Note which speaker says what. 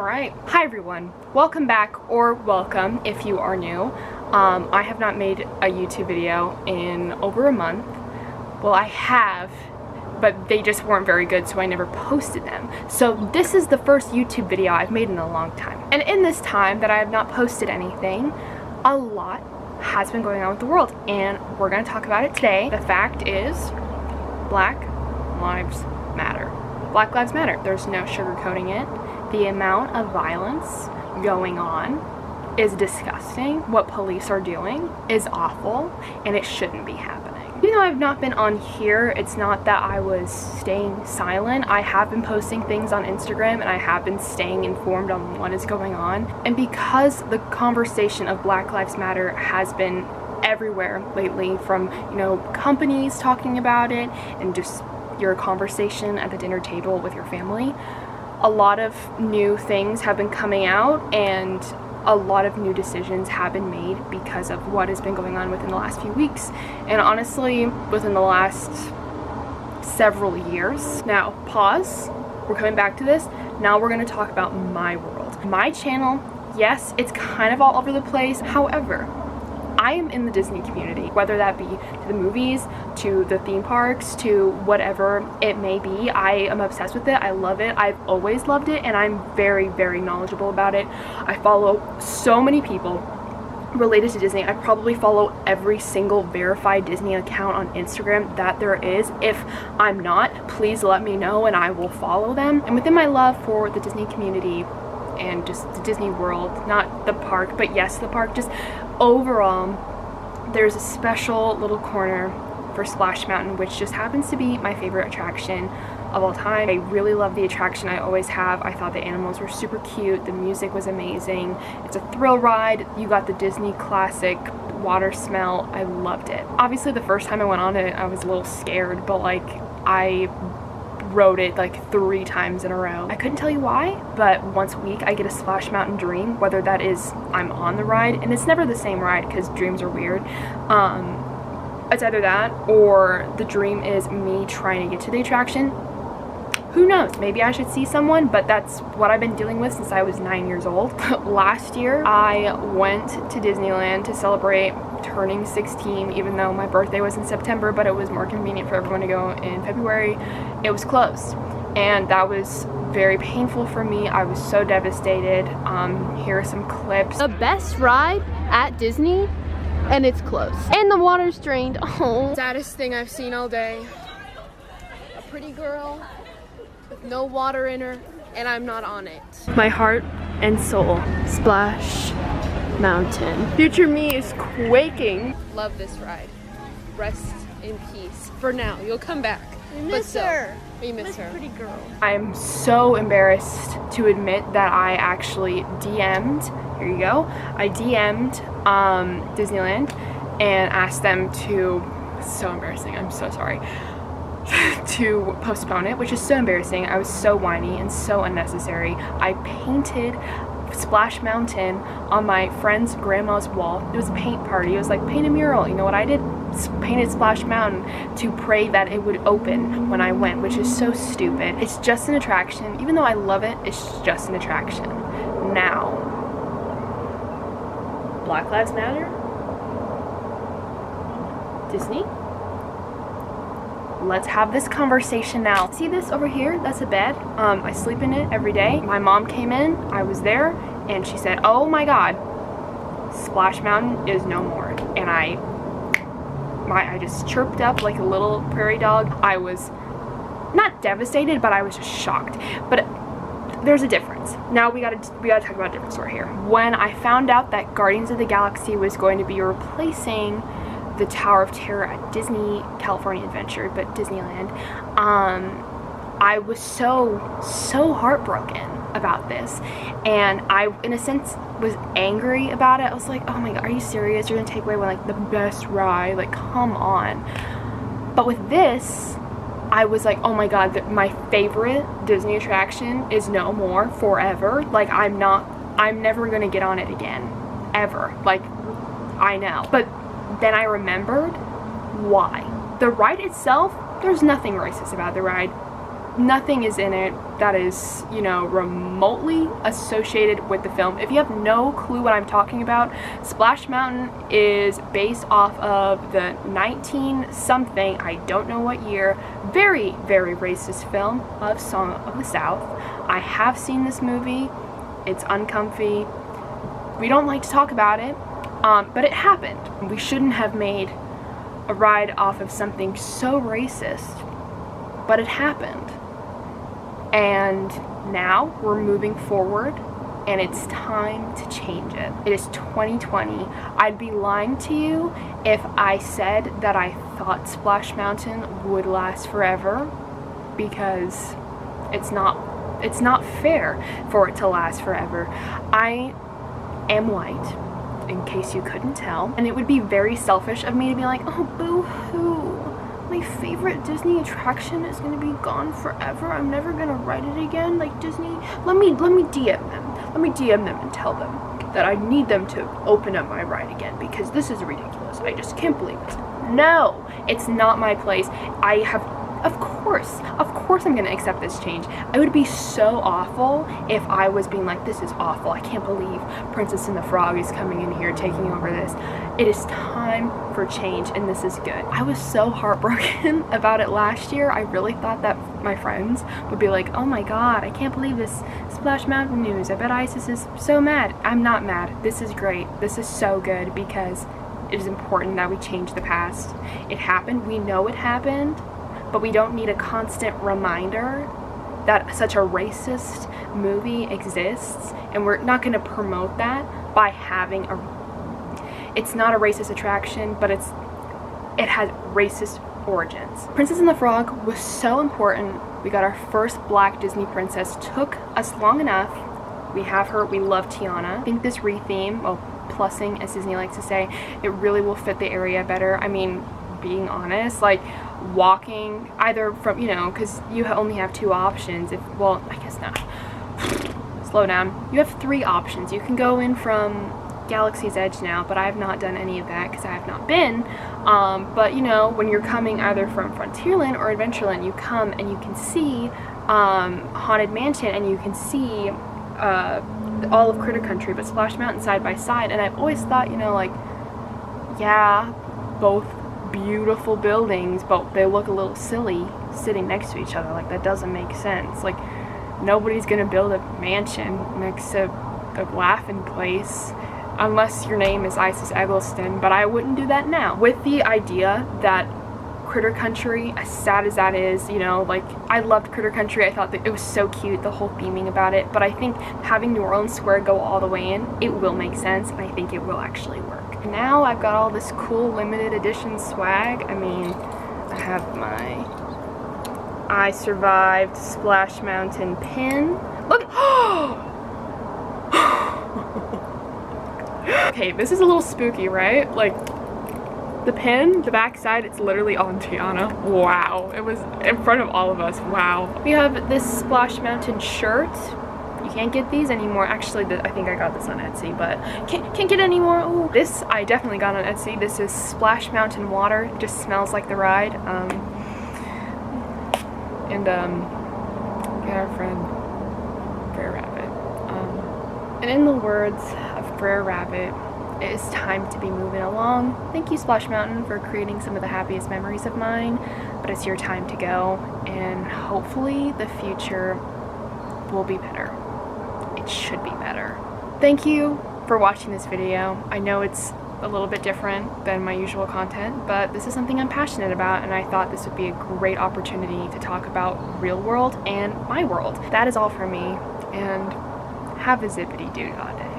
Speaker 1: Alright, hi everyone. Welcome back, or welcome if you are new. I have not made a YouTube video in over a month. Well, I have, but they just weren't very good, so I never posted them. So this is the first YouTube video I've made in a long time. And in this time that I have not posted anything, a lot has been going on with the world, and we're going to talk about it today. The fact is, Black Lives Matter. Black Lives Matter. There's no sugarcoating it. The amount of violence going on is disgusting. What police are doing is awful, and it shouldn't be happening. Even though I've not been on here, it's not that I was staying silent. I have been posting things on Instagram, and I have been staying informed on what is going on. And because the conversation of Black Lives Matter has been everywhere lately, from, you know, companies talking about it and just your conversation at the dinner table with your family, a lot of new things have been coming out, and a lot of new decisions have been made because of what has been going on within the last few weeks, and honestly within the last several years. Now, pause, we're coming back to this. Now we're going to talk about my world. My channel, yes, it's kind of all over the place. However, I am in the Disney community, whether that be to the movies, to the theme parks, to whatever it may be. I am obsessed with it. I love it. I've always loved it, and I'm very, very knowledgeable about it. I follow so many people related to Disney. I probably follow every single verified Disney account on Instagram that there is. If I'm not, please let me know and I will follow them. And within my love for the Disney community and just the Disney World, not the park, but yes, the park, just overall, there's a special little corner for Splash Mountain, which just happens to be my favorite attraction of all time. I really love the attraction. I always have. I thought the animals were super cute. The music was amazing. It's a thrill ride. You got the Disney classic water smell. I loved it. Obviously, the first time I went on it, I was a little scared, but like, I rode it like 3 times in a row. I couldn't tell you why, but once a week I get a Splash Mountain dream, whether that is I'm on the ride, and it's never the same ride because dreams are weird. It's either that or the dream is me trying to get to the attraction. Who knows? Maybe I should see someone, but that's what I've been dealing with since I was 9 years old. Last year, I went to Disneyland to celebrate turning 16, even though my birthday was in September, but it was more convenient for everyone to go in February. It was closed, and that was very painful for me. I was so devastated. Here are some clips. The best ride at Disney, and it's closed. And the water's drained. Oh. Saddest thing I've seen all day. A pretty girl with no water in her, and I'm not on it. My heart and soul. Splash Mountain. Future me is quaking. Love this ride. Rest in peace. For now, you'll come back.
Speaker 2: We miss her.
Speaker 1: We miss her.
Speaker 2: Pretty girl.
Speaker 1: I'm so embarrassed to admit that I actually DM'd, here you go, I DM'd Disneyland and asked them to, so embarrassing, I'm so sorry, to postpone it, which is so embarrassing. I was so whiny and so unnecessary. I painted Splash Mountain on my friend's grandma's wall. It was a paint party. It was like, paint a mural. You know what I did? Painted Splash Mountain to pray that it would open when I went, which is so stupid. It's just an attraction. Even though I love it, it's just an attraction. Now, Black Lives Matter? Disney? Let's have this conversation now. See this over here? That's a bed. I sleep in it every day. My mom came in, I was there, and she said, oh my God, Splash Mountain is no more. And I just chirped up like a little prairie dog. I was not devastated, but I was just shocked. But there's a difference. Now we gotta talk about a different story here. When I found out that Guardians of the Galaxy was going to be replacing the Tower of Terror at Disney California Adventure, but Disneyland, I was so heartbroken about this, and I, in a sense, was angry about it. I was like, oh my God, are you serious? You're gonna take away one, like, the best ride? Like, come on. But with this, I was like, oh my God, my favorite Disney attraction is no more forever. Like, I'm never gonna get on it again, ever. Like, I know. But then I remembered why. The ride itself, there's nothing racist about the ride. nothing is in it that is, you know, remotely associated with the film. If you have no clue what I'm talking about, Splash Mountain is based off of the 19-something, I don't know what year, very, very racist film of Song of the South. I have seen this movie. It's uncomfy. We don't like to talk about it, but it happened. We shouldn't have made a ride off of something so racist, but it happened. And now we're moving forward, and it's time to change it. It is 2020. I'd be lying to you if I said that I thought Splash Mountain would last forever, because it's not fair for it to last forever. I am white, in case you couldn't tell, and it would be very selfish of me to be like, oh, boo-hoo, my favorite Disney attraction is gonna be gone forever. I'm never gonna ride it again. Like, Disney, let me DM them. Let me DM them and tell them that I need them to open up my ride again, because this is ridiculous. I just can't believe it. No, it's not my place. I have, of course I'm gonna accept this change. It would be so awful if I was being like, this is awful. I can't believe Princess and the Frog is coming in here taking over this. It is time for change, and this is good. I was so heartbroken about it last year. I really thought that my friends would be like, oh my god, I can't believe this Splash Mountain news. I bet Isis is so mad. I'm not mad. This is great. This is so good, because it is important that we change the past. It happened. We know it happened, but we don't need a constant reminder that such a racist movie exists, and we're not going to promote that by having it's not a racist attraction, but it has racist origins. Princess and the Frog was so important. We got our first black Disney princess. Took us long enough. We have her. We love Tiana. I think this re-theme, well, plussing as Disney likes to say, it really will fit the area better. I mean, being honest, like walking either from, you know, because you only have two options. Well, I guess not. Slow down. You have three options. You can go in from Galaxy's Edge now, but I have not done any of that because I have not been. But you know, when you're coming either from Frontierland or Adventureland, you come and you can see Haunted Mansion, and you can see all of Critter Country, but Splash Mountain side by side. And I've always thought, you know, like, yeah, both beautiful buildings, but they look a little silly sitting next to each other. Like, that doesn't make sense. Like, nobody's gonna build a mansion next to a laughing place unless your name is Isis Eggleston, but I wouldn't do that now. With the idea that Critter Country, as sad as that is, you know, like, I loved Critter Country. I thought that it was so cute, the whole theming about it, but I think having New Orleans Square go all the way in, it will make sense, and I think it will actually work. And now I've got all this cool limited edition swag. I mean, I have my I Survived Splash Mountain pin. Look! Okay, this is a little spooky, right? Like, the pin, the back side, it's literally on Tiana. Wow. It was in front of all of us. Wow. We have this Splash Mountain shirt. You can't get these anymore. Actually, I think I got this on Etsy, but can't get any more. Ooh. This I definitely got on Etsy. This is Splash Mountain water. It just smells like the ride. Get our friend Brer Rabbit. And in the words of Brer Rabbit, it is time to be moving along. Thank you, Splash Mountain, for creating some of the happiest memories of mine, but it's your time to go, and hopefully the future will be better. It should be better. Thank you for watching this video. I know it's a little bit different than my usual content, but this is something I'm passionate about, and I thought this would be a great opportunity to talk about real world and my world. That is all for me, and have a zippity-doo-dah day.